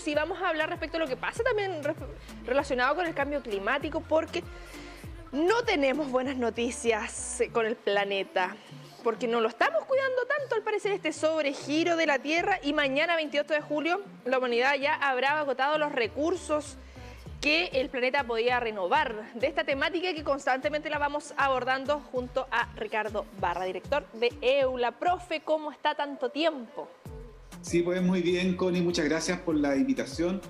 sí vamos a hablar respecto a lo que pasa también relacionado con el cambio climático, porque no tenemos buenas noticias con el planeta, porque no lo estamos cuidando tanto, al parecer, este sobregiro de la Tierra, y mañana, 28 de julio, la humanidad ya habrá agotado los recursos que el planeta podía renovar. De esta temática que constantemente la vamos abordando junto a Ricardo Barra, director de EULA. Profe, ¿cómo está tanto tiempo? Sí, pues muy bien, Connie, muchas gracias por la invitación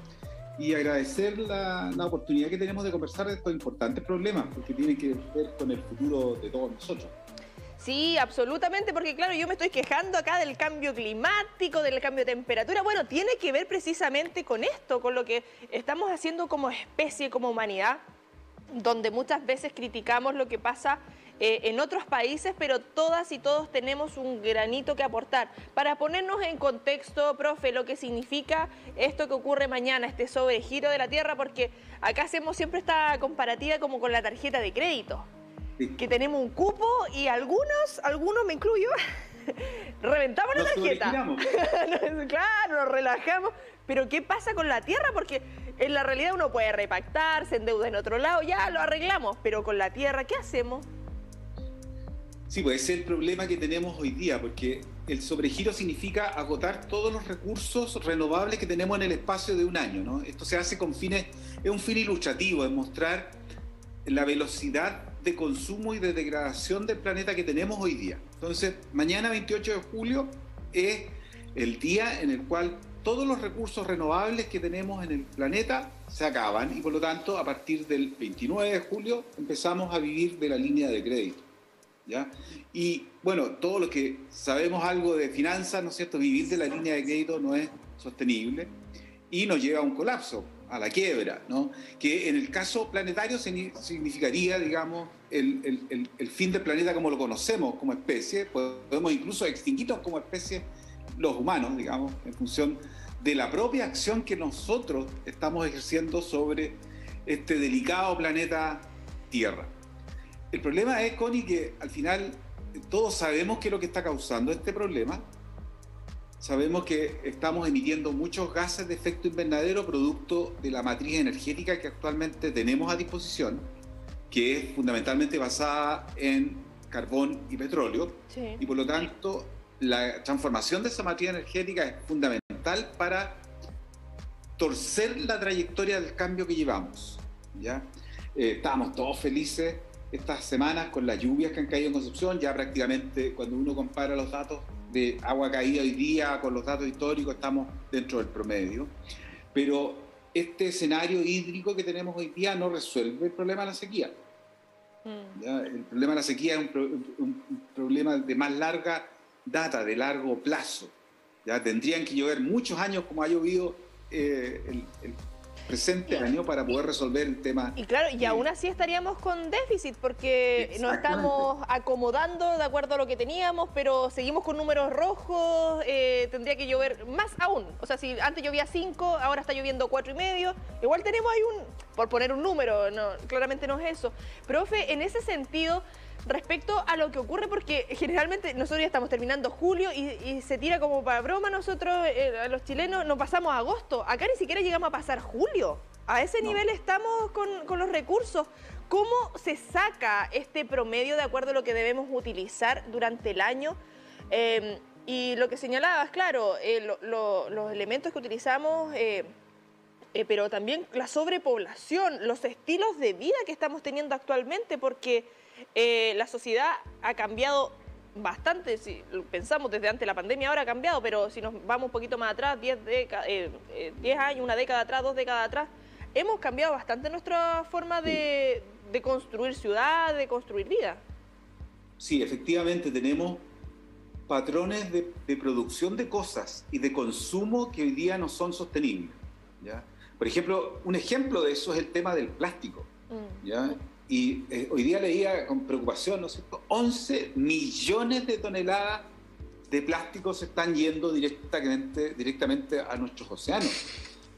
y agradecer la oportunidad que tenemos de conversar de estos importantes problemas, porque tienen que ver con el futuro de todos nosotros. Sí, absolutamente, porque claro, yo me estoy quejando acá del cambio climático, del cambio de temperatura. Bueno, tiene que ver precisamente con esto, con lo que estamos haciendo como especie, como humanidad, donde muchas veces criticamos lo que pasa en otros países, pero todas y todos tenemos un granito que aportar. Para ponernos en contexto, profe, lo que significa esto que ocurre mañana, este sobregiro de la Tierra, porque acá hacemos siempre esta comparativa como con la tarjeta de crédito. Sí. Que tenemos un cupo y algunos me incluyo, reventamos la tarjeta. Claro, nos relajamos. Pero ¿qué pasa con la Tierra? Porque en la realidad uno puede repactar, se endeuda en otro lado, ya lo arreglamos. Pero con la Tierra, ¿qué hacemos? Sí, pues ese es el problema que tenemos hoy día, porque el sobregiro significa agotar todos los recursos renovables que tenemos en el espacio de un año, ¿no? Esto se hace con fines, es un fin ilustrativo, es mostrar la velocidad de consumo y de degradación del planeta que tenemos hoy día. Entonces, mañana 28 de julio es el día en el cual todos los recursos renovables que tenemos en el planeta se acaban y por lo tanto a partir del 29 de julio empezamos a vivir de la línea de crédito, ¿ya? Y bueno, todos los que sabemos algo de finanzas, ¿no es cierto?, vivir de la línea de crédito no es sostenible y nos lleva a un colapso, a la quiebra, ¿no? Que en el caso planetario significaría, digamos, el fin del planeta como lo conocemos como especie. Podemos incluso extinguirnos como especie los humanos, digamos, en función de la propia acción que nosotros estamos ejerciendo sobre este delicado planeta Tierra. El problema es, Connie, que al final todos sabemos qué es lo que está causando este problema. Sabemos que estamos emitiendo muchos gases de efecto invernadero producto de la matriz energética que actualmente tenemos a disposición, que es fundamentalmente basada en carbón y petróleo. Sí. Y por lo tanto, la transformación de esa matriz energética es fundamental para torcer la trayectoria del cambio que llevamos, ¿ya? Estábamos todos felices estas semanas con las lluvias que han caído en Concepción. Ya prácticamente cuando uno compara los datos de agua caída hoy día con los datos históricos estamos dentro del promedio, pero este escenario hídrico que tenemos hoy día no resuelve el problema de la sequía. ¿Ya? El problema de la sequía es un problema de más larga data, de largo plazo. ¿Ya? Tendrían que llover muchos años como ha llovido el presente año para poder resolver el tema. Y claro, y aún así estaríamos con déficit porque nos estamos acomodando de acuerdo a lo que teníamos, pero seguimos con números rojos. Tendría que llover más aún. O sea, si antes llovía 5, ahora está lloviendo 4,5. Igual tenemos ahí por poner un número, no, claramente no es eso. Profe, en ese sentido, respecto a lo que ocurre, porque generalmente nosotros ya estamos terminando julio y se tira como para broma nosotros, los chilenos, nos pasamos a agosto. Acá ni siquiera llegamos a pasar julio. A ese nivel estamos con los recursos. ¿Cómo se saca este promedio de acuerdo a lo que debemos utilizar durante el año? Y lo que señalabas, claro, los elementos que utilizamos, pero también la sobrepoblación, los estilos de vida que estamos teniendo actualmente, porque la sociedad ha cambiado bastante. Si pensamos desde antes de la pandemia, ahora ha cambiado, pero si nos vamos un poquito más atrás, 10 años, una década atrás, 2 décadas atrás, hemos cambiado bastante nuestra forma de construir ciudad, de construir vida. Sí, efectivamente tenemos patrones de producción de cosas y de consumo que hoy día no son sostenibles, ¿ya? Por ejemplo, un ejemplo de eso es el tema del plástico, ¿ya? Y hoy día leía con preocupación, ¿no es cierto?, 11 millones de toneladas de plástico se están yendo directamente a nuestros océanos.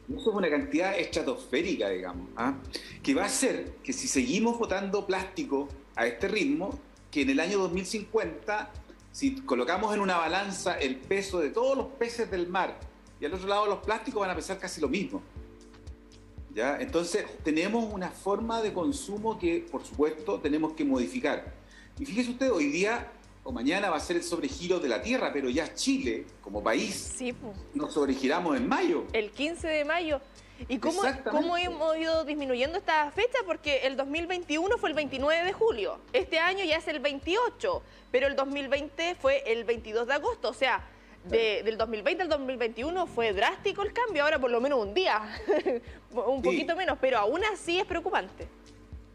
Eso es una cantidad estratosférica, digamos, ¿ah? Que va a hacer que si seguimos botando plástico a este ritmo, que en el año 2050, si colocamos en una balanza el peso de todos los peces del mar y al otro lado los plásticos van a pesar casi lo mismo. ¿Ya? Entonces tenemos una forma de consumo que, por supuesto, tenemos que modificar. Y fíjese usted, hoy día o mañana va a ser el sobregiro de la Tierra, pero ya Chile, como país, sí, pues, nos sobregiramos en mayo. el 15 de mayo. ¿Y cómo hemos ido disminuyendo esta fecha? Porque el 2021 fue el 29 de julio, este año ya es el 28, pero el 2020 fue el 22 de agosto, o sea, del 2020 al 2021 fue drástico el cambio, ahora por lo menos un día, un poquito menos, pero aún así es preocupante.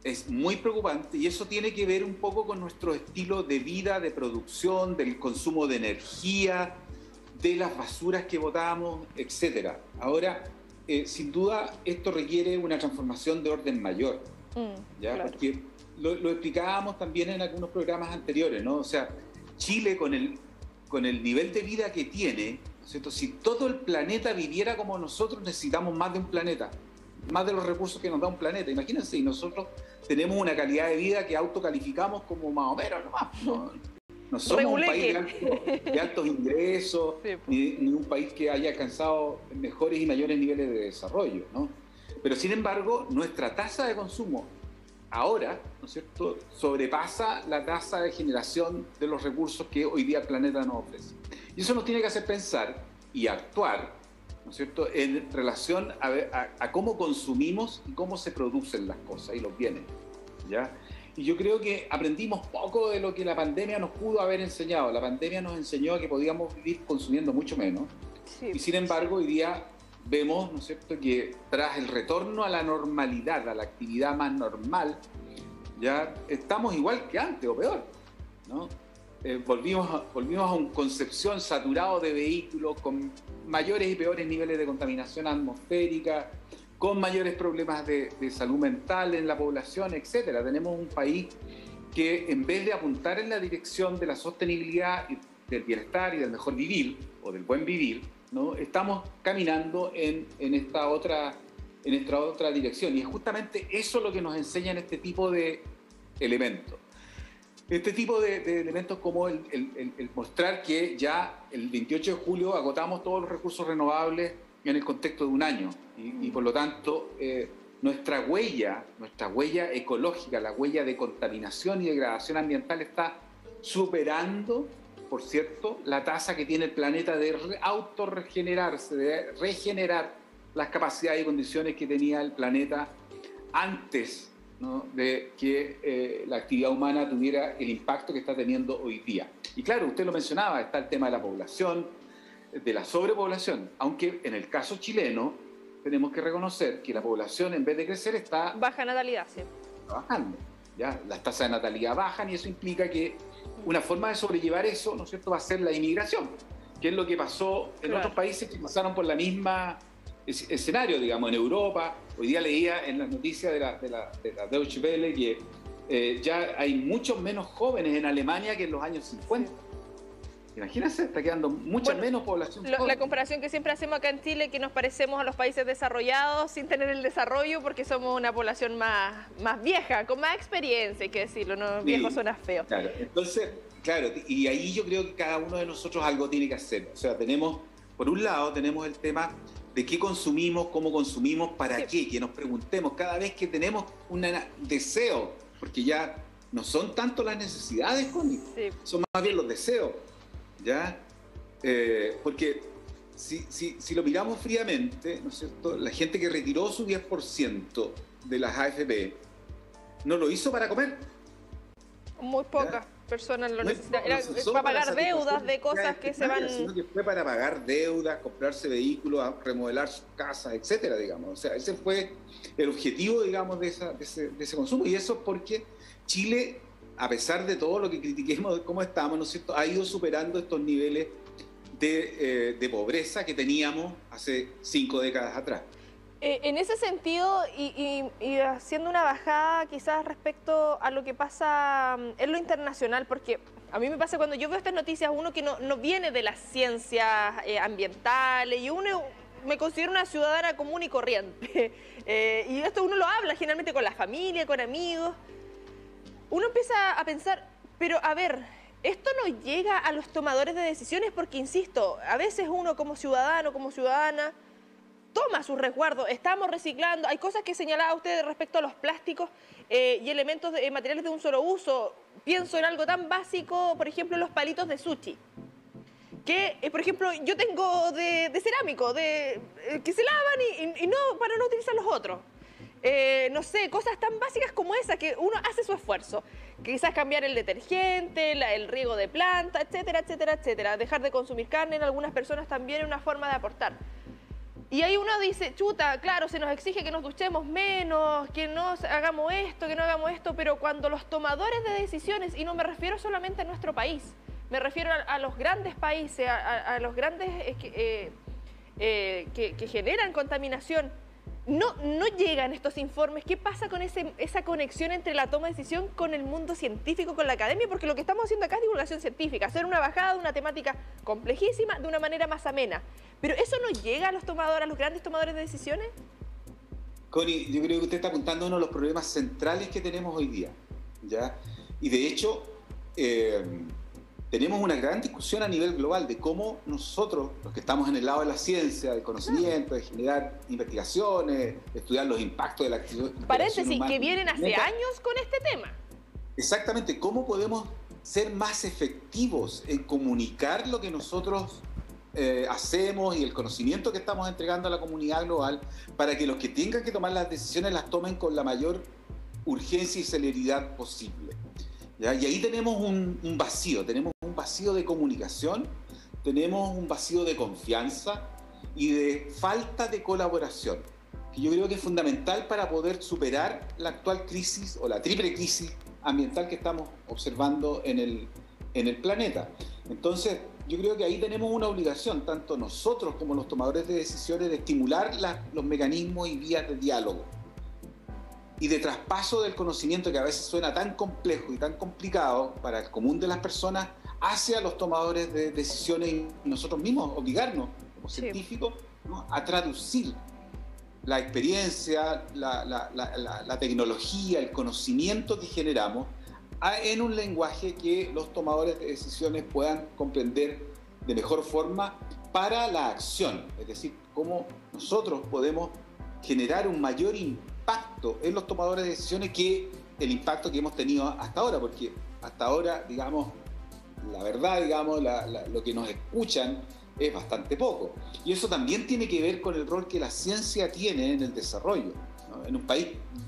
Es muy preocupante y eso tiene que ver un poco con nuestro estilo de vida, de producción, del consumo de energía, de las basuras que botamos, etcétera. Ahora, sin duda, esto requiere una transformación de orden mayor, ¿ya? Claro. Porque lo explicábamos también en algunos programas anteriores, ¿no? O sea, Chile con el nivel de vida que tiene, ¿no es cierto? Si todo el planeta viviera como nosotros, necesitamos más de un planeta, más de los recursos que nos da un planeta. Imagínense, y nosotros tenemos una calidad de vida que autocalificamos como más o menos nomás, ¿no? No somos un país de altos ingresos, sí, ni un país que haya alcanzado mejores y mayores niveles de desarrollo, ¿no? Pero sin embargo, nuestra tasa de consumo ahora, ¿no es cierto?, sobrepasa la tasa de generación de los recursos que hoy día el planeta nos ofrece. Y eso nos tiene que hacer pensar y actuar, ¿no es cierto?, en relación a cómo consumimos y cómo se producen las cosas y los bienes, ¿ya? Y yo creo que aprendimos poco de lo que la pandemia nos pudo haber enseñado. La pandemia nos enseñó que podíamos vivir consumiendo mucho menos. Sí, y sin embargo, hoy día vemos, ¿no es cierto?, que tras el retorno a la normalidad, a la actividad más normal, ya estamos igual que antes o peor, ¿no? Volvimos a una concepción saturado de vehículos con mayores y peores niveles de contaminación atmosférica, con mayores problemas de salud mental en la población, etcétera. Tenemos un país que, en vez de apuntar en la dirección de la sostenibilidad, del bienestar y del mejor vivir, o del buen vivir, ¿no?, estamos caminando en esta otra dirección. Y es justamente eso lo que nos enseñan este tipo de elementos. Este tipo de elementos como el mostrar que ya el 28 de julio agotamos todos los recursos renovables en el contexto de un año y por lo tanto nuestra huella ecológica, la huella de contaminación y degradación ambiental está superando, por cierto, la tasa que tiene el planeta de autorregenerarse, de regenerar las capacidades y condiciones que tenía el planeta antes, ¿no?, de que la actividad humana tuviera el impacto que está teniendo hoy día. Y claro, usted lo mencionaba, está el tema de la población, de la sobrepoblación, aunque en el caso chileno tenemos que reconocer que la población, en vez de crecer, está... Baja natalidad, sí. Bajando, ¿ya? Las tasas de natalidad bajan y eso implica que una forma de sobrellevar eso, ¿no es cierto?, va a ser la inmigración, que es lo que pasó en otros países que pasaron por la misma escenario, digamos, en Europa. Hoy día leía en las noticias de la Deutsche Welle que ya hay muchos menos jóvenes en Alemania que en los años 50. Imagínense, está quedando mucha menos población. La comparación que siempre hacemos acá en Chile, que nos parecemos a los países desarrollados sin tener el desarrollo, porque somos una población más vieja, con más experiencia, hay que decirlo, ¿no? Sí, viejo suena feo. Claro, entonces, claro, y ahí yo creo que cada uno de nosotros algo tiene que hacer. O sea, por un lado, tenemos el tema de qué consumimos, cómo consumimos, para qué, que nos preguntemos cada vez que tenemos un deseo, porque ya no son tanto las necesidades, Connie, son más bien los deseos. ¿Ya? Porque si lo miramos fríamente, ¿no es cierto?, la gente que retiró su 10% de las AFP no lo hizo para comer. Muy pocas personas lo necesitan. Era para pagar deudas de cosas que se van... Sino que fue para pagar deudas, comprarse vehículos, remodelar sus casas, etcétera, digamos. O sea, ese fue el objetivo, digamos, de ese consumo. Y eso porque Chile, a pesar de todo lo que critiquemos de cómo estamos, ¿no es cierto?, ha ido superando estos niveles de pobreza que teníamos hace 5 décadas atrás. En ese sentido, y haciendo una bajada quizás respecto a lo que pasa en lo internacional, porque a mí me pasa cuando yo veo estas noticias, uno que no viene de las ciencias ambientales, y uno me considero una ciudadana común y corriente, y esto uno lo habla generalmente con la familia, con amigos. Uno empieza a pensar, pero a ver, esto no llega a los tomadores de decisiones porque, insisto, a veces uno como ciudadano, como ciudadana, toma sus resguardos, estamos reciclando, hay cosas que señalaba usted respecto a los plásticos y elementos de materiales de un solo uso. Pienso en algo tan básico, por ejemplo, los palitos de sushi. Que, por ejemplo, yo tengo de cerámico, que se lavan y no para no utilizar los otros. No sé, cosas tan básicas como esa que uno hace su esfuerzo. Quizás cambiar el detergente, el riego de planta, etcétera, etcétera, etcétera. Dejar de consumir carne en algunas personas también es una forma de aportar. Y ahí uno dice, chuta, claro, se nos exige que nos duchemos menos, que no hagamos esto, que no hagamos esto, pero cuando los tomadores de decisiones, y no me refiero solamente a nuestro país, me refiero a los grandes países, a los grandes que generan contaminación, no llegan estos informes. ¿Qué pasa con esa conexión entre la toma de decisión con el mundo científico, con la academia? Porque lo que estamos haciendo acá es divulgación científica, hacer una bajada de una temática complejísima de una manera más amena. ¿Pero eso no llega a los tomadores, a los grandes tomadores de decisiones? Connie, yo creo que usted está apuntando a uno de los problemas centrales que tenemos hoy día, ¿ya? Y de hecho, tenemos una gran discusión a nivel global de cómo nosotros, los que estamos en el lado de la ciencia, del conocimiento, de generar investigaciones, de estudiar los impactos de la actividad. Paréntesis, que vienen hace años con este tema. Exactamente, cómo podemos ser más efectivos en comunicar lo que nosotros hacemos y el conocimiento que estamos entregando a la comunidad global para que los que tengan que tomar las decisiones las tomen con la mayor urgencia y celeridad posible. ¿Ya? Y ahí tenemos un vacío de comunicación, tenemos un vacío de confianza y de falta de colaboración, que yo creo que es fundamental para poder superar la actual crisis o la triple crisis ambiental que estamos observando en el planeta. Entonces, yo creo que ahí tenemos una obligación, tanto nosotros como los tomadores de decisiones, de estimular los mecanismos y vías de diálogo y de traspaso del conocimiento, que a veces suena tan complejo y tan complicado para el común de las personas, hacia los tomadores de decisiones y nosotros mismos obligarnos como científicos, ¿no?, a traducir la experiencia, la tecnología, el conocimiento que generamos en un lenguaje que los tomadores de decisiones puedan comprender de mejor forma para la acción. Es decir, cómo nosotros podemos generar un mayor impacto en los tomadores de decisiones que el impacto que hemos tenido hasta ahora, porque hasta ahora, digamos, la verdad, digamos, lo que nos escuchan es bastante poco. Y eso también tiene que ver con el rol que la ciencia tiene en el desarrollo, ¿no? En un país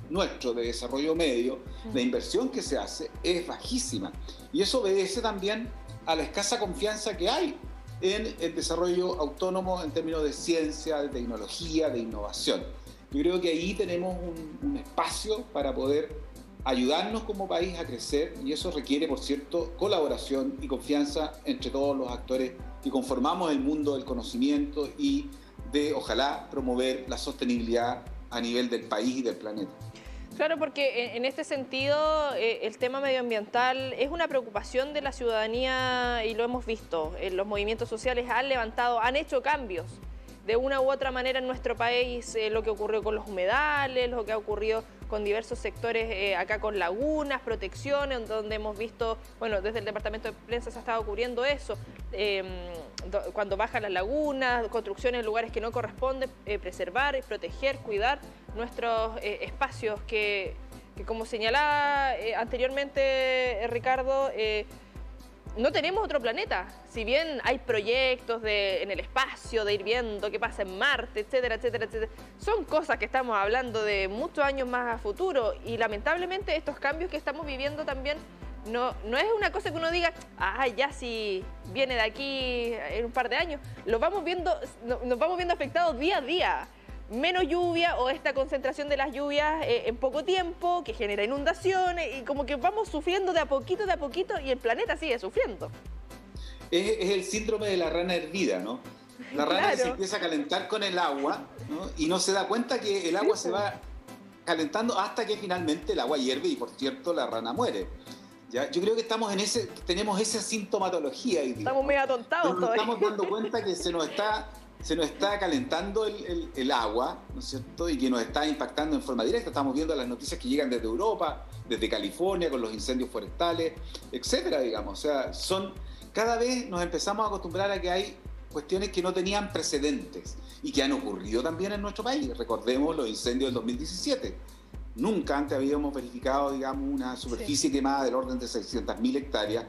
nuestro de desarrollo medio, la inversión que se hace es bajísima. Y eso obedece también a la escasa confianza que hay en el desarrollo autónomo en términos de ciencia, de tecnología, de innovación. Yo creo que ahí tenemos un espacio para poder ayudarnos como país a crecer, y eso requiere, por cierto, colaboración y confianza entre todos los actores que conformamos el mundo del conocimiento y de, ojalá, promover la sostenibilidad a nivel del país y del planeta. Claro, porque en este sentido el tema medioambiental es una preocupación de la ciudadanía y lo hemos visto. Los movimientos sociales han hecho cambios de una u otra manera en nuestro país, lo que ocurrió con los humedales, lo que ha ocurrido con diversos sectores acá con lagunas, protecciones, donde hemos visto, bueno, desde el Departamento de Prensa se ha estado cubriendo eso, cuando bajan las lagunas, construcciones en lugares que no corresponden, preservar, proteger, cuidar nuestros espacios que como señalaba anteriormente Ricardo, no tenemos otro planeta. Si bien hay proyectos en el espacio, de ir viendo qué pasa en Marte, etcétera, etcétera, etcétera, son cosas que estamos hablando de muchos años más a futuro, y lamentablemente estos cambios que estamos viviendo también no es una cosa que uno diga, ya si viene de aquí en un par de años. Nos vamos viendo afectados día a día. Menos lluvia o esta concentración de las lluvias en poco tiempo, que genera inundaciones, y como que vamos sufriendo de a poquito y el planeta sigue sufriendo. Es el síndrome de la rana hervida, ¿no? La rana que se empieza a calentar con el agua, ¿no?, y no se da cuenta que el agua se va calentando hasta que finalmente el agua hierve y, por cierto, la rana muere. ¿Ya? Yo creo que tenemos esa sintomatología hoy día. Estamos medio atontados todavía. Nos estamos dando cuenta que se nos está se nos está calentando el agua, ¿no es cierto? Y que nos está impactando en forma directa. Estamos viendo las noticias que llegan desde Europa, desde California, con los incendios forestales, etcétera, digamos. O sea, cada vez nos empezamos a acostumbrar a que hay cuestiones que no tenían precedentes y que han ocurrido también en nuestro país. Recordemos los incendios del 2017. Nunca antes habíamos verificado, digamos, una superficie quemada del orden de 600.000 hectáreas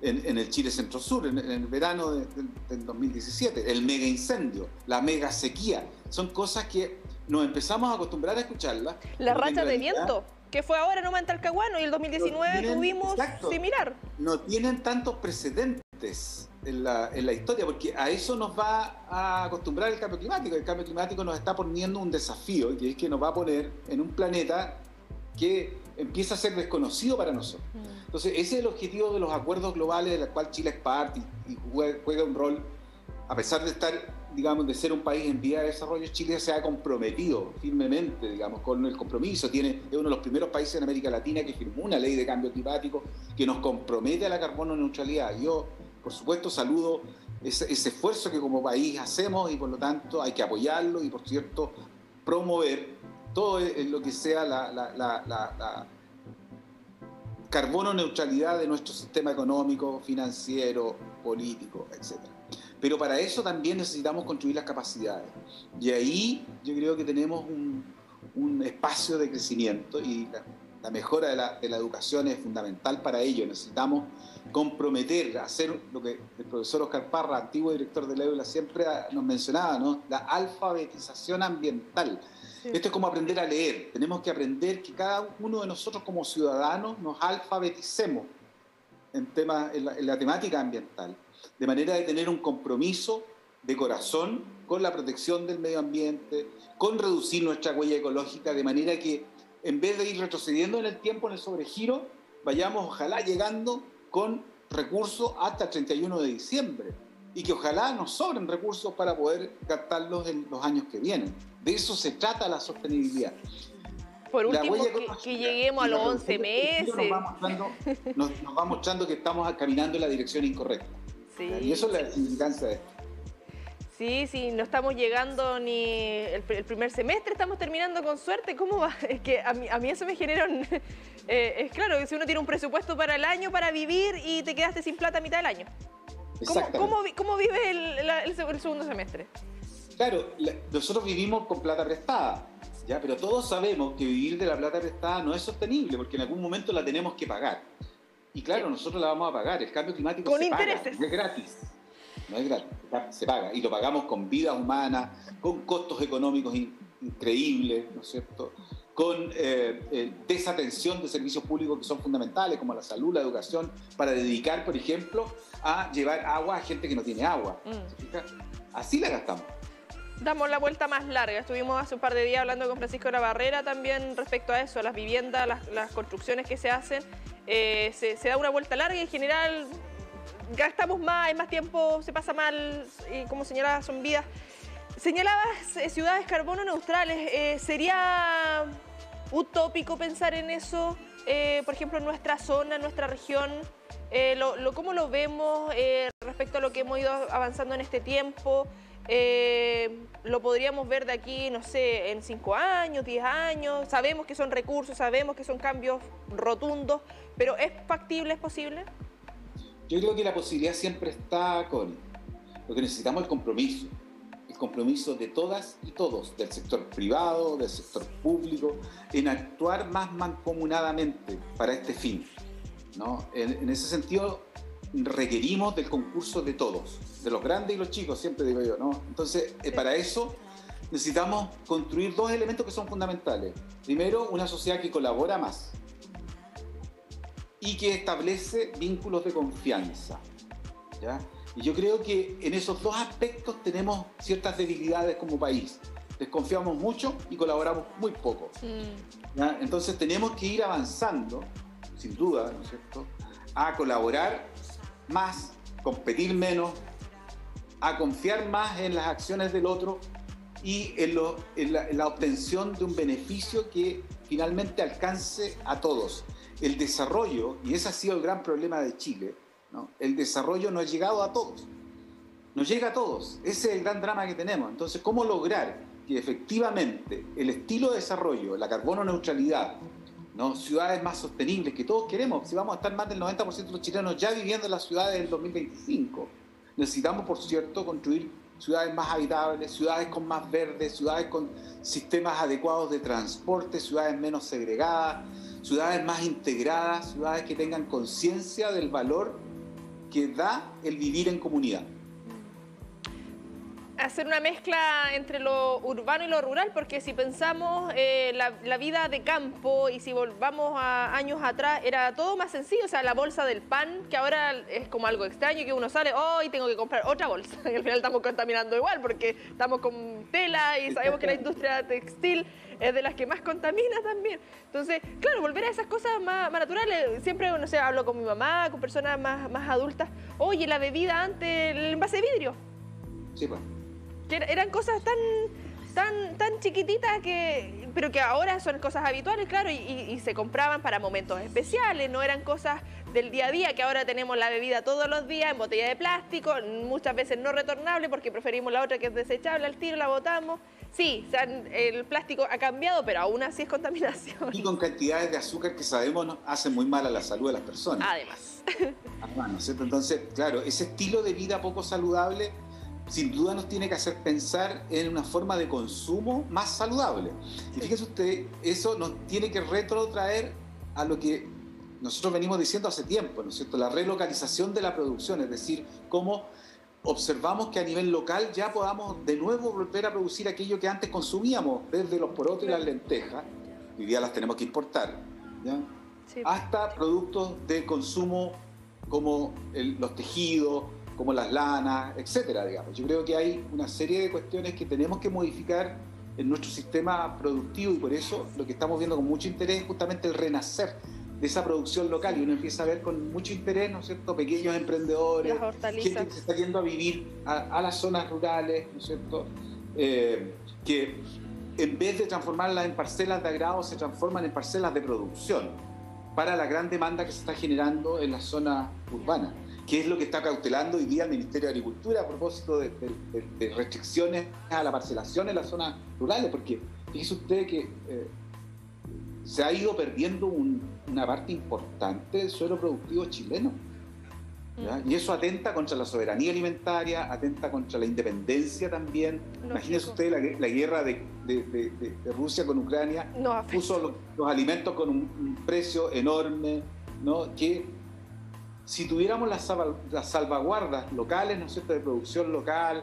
en el Chile Centro-Sur, en el verano del 2017. El mega incendio, la mega sequía, son cosas que nos empezamos a acostumbrar a escucharlas. Las rachas de viento, que fue ahora nomás en Talcahuano, y el 2019 tuvimos similar. No tienen tantos precedentes en la historia, porque a eso nos va a acostumbrar el cambio climático. El cambio climático nos está poniendo un desafío, que es que nos va a poner en un planeta que empieza a ser desconocido para nosotros. Entonces, ese es el objetivo de los acuerdos globales, de los cuales Chile es parte y juega un rol. A pesar de estar, digamos, de ser un país en vía de desarrollo, Chile se ha comprometido firmemente, digamos, con el compromiso. Es uno de los primeros países en América Latina que firmó una ley de cambio climático que nos compromete a la carbono neutralidad. Yo, por supuesto, saludo ese esfuerzo que como país hacemos y por lo tanto hay que apoyarlo y, por cierto, promover todo lo que sea la carbono neutralidad de nuestro sistema económico, financiero, político, etc. Pero para eso también necesitamos construir las capacidades. Y ahí yo creo que tenemos un espacio de crecimiento y la mejora de la educación es fundamental para ello. Necesitamos comprometer, hacer lo que el profesor Oscar Parra, antiguo director de la EULA, siempre nos mencionaba, ¿no? La alfabetización ambiental. Sí. Esto es como aprender a leer. Tenemos que aprender que cada uno de nosotros como ciudadanos nos alfabeticemos en la temática ambiental, de manera de tener un compromiso de corazón con la protección del medio ambiente, con reducir nuestra huella ecológica, de manera que en vez de ir retrocediendo en el tiempo, en el sobregiro, vayamos ojalá llegando con recursos hasta el 31 de diciembre y que ojalá nos sobren recursos para poder gastarlos en los años que vienen. De eso se trata la sostenibilidad. Por último, que lleguemos a los 11 meses. Nos va mostrando que estamos caminando en la dirección incorrecta. Sí, y eso es la significancia de esto. Sí, no estamos llegando ni el primer semestre, estamos terminando con suerte. ¿Cómo va? Es que a mí eso me genera es claro, que si uno tiene un presupuesto para el año para vivir y te quedaste sin plata a mitad del año. ¿Cómo vive el segundo semestre? Claro, nosotros vivimos con plata prestada, ¿ya? Pero todos sabemos que vivir de la plata prestada no es sostenible porque en algún momento la tenemos que pagar. Y claro, nosotros la vamos a pagar. El cambio climático con se intereses. Paga, no es gratis. No es gratis, se paga. Y lo pagamos con vidas humanas, con costos económicos increíbles, ¿no es cierto? Con desatención de servicios públicos que son fundamentales, como la salud, la educación, para dedicar, por ejemplo, a llevar agua a gente que no tiene agua. ¿Se fija? Así la gastamos. Damos la vuelta más larga. Estuvimos hace un par de días hablando con Francisco de la Barrera también respecto a eso, a las viviendas, las construcciones que se hacen. Se da una vuelta larga y en general gastamos más, hay más tiempo, se pasa mal, y como señalabas, son vidas. Señalabas ciudades carbono neutrales. ¿Sería utópico pensar en eso? Por ejemplo, en nuestra zona, en nuestra región, ¿cómo lo vemos respecto a lo que hemos ido avanzando en este tiempo? Lo podríamos ver de aquí, no sé, en 5 años, 10 años. Sabemos que son recursos, sabemos que son cambios rotundos, pero ¿es factible, es posible? Yo creo que la posibilidad siempre está con lo que necesitamos, el compromiso de todas y todos, del sector privado, del sector público, en actuar más mancomunadamente para este fin, ¿no? En ese sentido, requerimos del concurso de todos, de los grandes y los chicos, siempre digo yo, ¿no? Entonces, para eso necesitamos construir 2 elementos que son fundamentales. Primero, una sociedad que colabora más y que establece vínculos de confianza, ¿ya? Y yo creo que en esos 2 aspectos tenemos ciertas debilidades como país. Desconfiamos mucho y colaboramos muy poco, ¿ya? Entonces tenemos que ir avanzando, sin duda, ¿no es cierto?, a colaborar más, competir menos, a confiar más en las acciones del otro y en la obtención de un beneficio que finalmente alcance a todos. El desarrollo, y ese ha sido el gran problema de Chile, ¿no? El desarrollo no ha llegado a todos. no llega a todos. Ese es el gran drama que tenemos. Entonces, ¿cómo lograr que efectivamente el estilo de desarrollo, la carbono neutralidad, ¿no? Ciudades más sostenibles, que todos queremos, si vamos a estar más del 90% de los chilenos ya viviendo en las ciudades del 2025? Necesitamos, por cierto, construir ciudades más habitables, ciudades con más verde, ciudades con sistemas adecuados de transporte, ciudades menos segregadas, ciudades más integradas, ciudades que tengan conciencia del valor que da el vivir en comunidad. Hacer una mezcla entre lo urbano y lo rural, porque si pensamos la vida de campo y si volvamos a años atrás, era todo más sencillo. O sea, la bolsa del pan, que ahora es como algo extraño, que uno sale, hoy tengo que comprar otra bolsa. Y al final estamos contaminando igual, porque estamos con tela y sabemos que la industria textil es de las que más contamina también. Entonces, claro, volver a esas cosas más naturales. Siempre, no sé, hablo con mi mamá, con personas más adultas. Oye, la bebida antes, el envase de vidrio. Sí, pues. Que eran cosas tan chiquititas, pero que ahora son cosas habituales, claro, y se compraban para momentos especiales, no eran cosas del día a día, que ahora tenemos la bebida todos los días en botella de plástico, muchas veces no retornable porque preferimos la otra que es desechable, al tiro la botamos. Sí, o sea, el plástico ha cambiado, pero aún así es contaminación. Y con cantidades de azúcar que sabemos nos hacen muy mal a la salud de las personas. Además. ¿No es cierto? Entonces, claro, ese estilo de vida poco saludable sin duda nos tiene que hacer pensar en una forma de consumo más saludable. Y fíjese usted, eso nos tiene que retrotraer a lo que nosotros venimos diciendo hace tiempo, ¿no es cierto? La relocalización de la producción, es decir, cómo observamos que a nivel local ya podamos de nuevo volver a producir aquello que antes consumíamos, desde los porotos y las lentejas, hoy día las tenemos que importar, ¿ya? Sí. Hasta productos de consumo como los tejidos, como las lanas, etcétera, digamos. Yo creo que hay una serie de cuestiones que tenemos que modificar en nuestro sistema productivo y por eso lo que estamos viendo con mucho interés es justamente el renacer de esa producción local y uno empieza a ver con mucho interés, ¿no es cierto?, pequeños emprendedores, gente que se está yendo a vivir a las zonas rurales, ¿no es cierto?, que en vez de transformarlas en parcelas de agrado se transforman en parcelas de producción para la gran demanda que se está generando en las zonas urbanas, que es lo que está cautelando hoy día el Ministerio de Agricultura a propósito de restricciones a la parcelación en las zonas rurales, porque fíjese usted que se ha ido perdiendo una parte importante del suelo productivo chileno, ¿ya? Y eso atenta contra la soberanía alimentaria, atenta contra la independencia también. Imagínese usted la guerra de Rusia con Ucrania, puso los alimentos con un precio enorme, ¿no? Que si tuviéramos las salvaguardas locales, ¿no es cierto?, de producción local,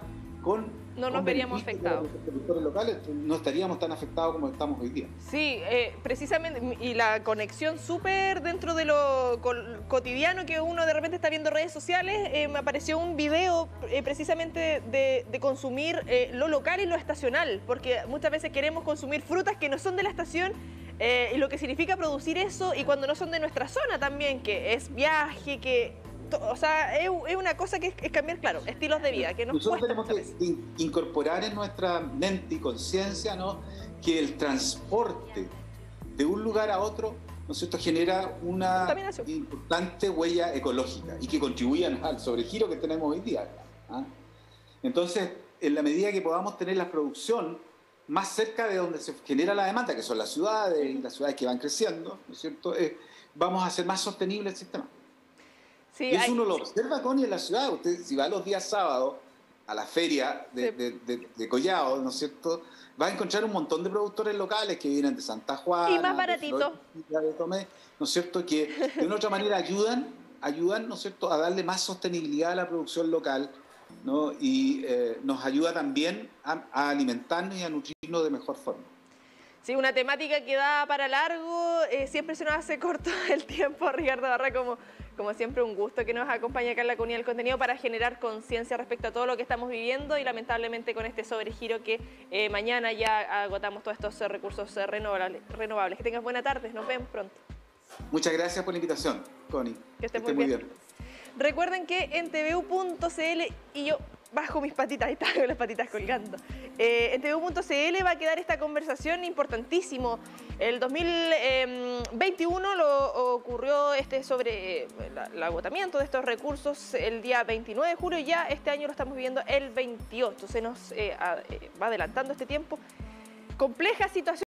no nos veríamos afectados. Los productores locales, no estaríamos tan afectados como estamos hoy día. Sí, precisamente, y la conexión súper dentro de lo cotidiano que uno de repente está viendo redes sociales, me apareció un video precisamente de consumir lo local y lo estacional, porque muchas veces queremos consumir frutas que no son de la estación, y lo que significa producir eso, y cuando no son de nuestra zona también, que es viaje, o sea, es una cosa que es cambiar, claro, estilos de vida, que nosotros tenemos que incorporar en nuestra mente y conciencia, ¿no?, que el transporte de un lugar a otro, ¿no es cierto?, genera una importante huella ecológica y que contribuyan al sobregiro que tenemos hoy día, ¿ah? Entonces, en la medida que podamos tener la producción más cerca de donde se genera la demanda, que son las ciudades y las ciudades que van creciendo, ¿no es cierto?, vamos a hacer más sostenible el sistema. Sí, y eso uno lo observa, Connie, en la ciudad. Usted, si va los días sábados a la feria de Collao, ¿no es cierto?, va a encontrar un montón de productores locales que vienen de Santa Juana, y más baratito, de Tomé, ¿no es cierto?, que de una u otra manera ayudan, ¿no es cierto?, a darle más sostenibilidad a la producción local, ¿no? Y nos ayuda también a alimentarnos y a nutrirnos de mejor forma. Sí, una temática que da para largo, siempre se nos hace corto el tiempo. Ricardo Barra, como siempre, un gusto que nos acompañe acá en la Comunidad del Contenido para generar conciencia respecto a todo lo que estamos viviendo y lamentablemente con este sobregiro que mañana ya agotamos todos estos recursos renovables. Que tengas buena tarde, nos vemos pronto. Muchas gracias por la invitación, Connie. Que estés muy bien. Recuerden que en tvu.cl y yo bajo mis patitas, ahí está, con las patitas colgando. En tvu.cl va a quedar esta conversación importantísimo. El 2021 ocurrió sobre el agotamiento de estos recursos el día 29 de julio, ya este año lo estamos viviendo el 28. Se nos va adelantando este tiempo. Compleja situación.